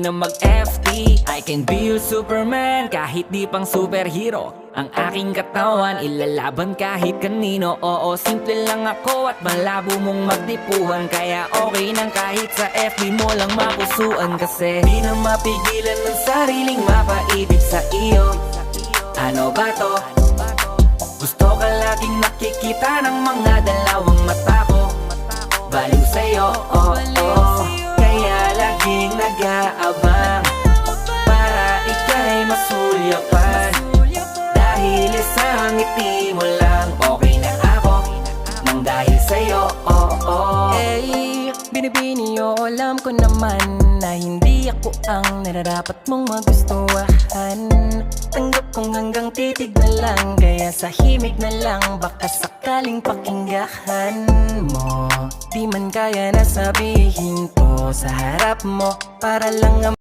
Na mag-FT, I can be your Superman. Kahit di pang superhero ang aking katawan, ilalaban kahit kanino. Oo, simple lang ako at malabo mong magdipuhan. Kaya okay nang kahit sa FB mo lang mapusuan. Kasi di na mapigilan ng sariling mapaibig sa iyo. Ano ba to? Gusto ka laging nakikita ng mga dalawang mata ko. Baliw sa'yo, oh, oh. Kaya laging nag-aabang para ika'y masulyapan. Dahil isang ngiti mo lang, okay na ako nang dahil sa'yo, oh, oh. Hey, binibini o alam ko naman na hindi ako ang nararapat mong magustuhan. Tanggap kong hanggang titig na lang, kaya sa himig na lang baka sakaling pakinggan mo. Di man kaya na sabihin to sa harap mo, para lang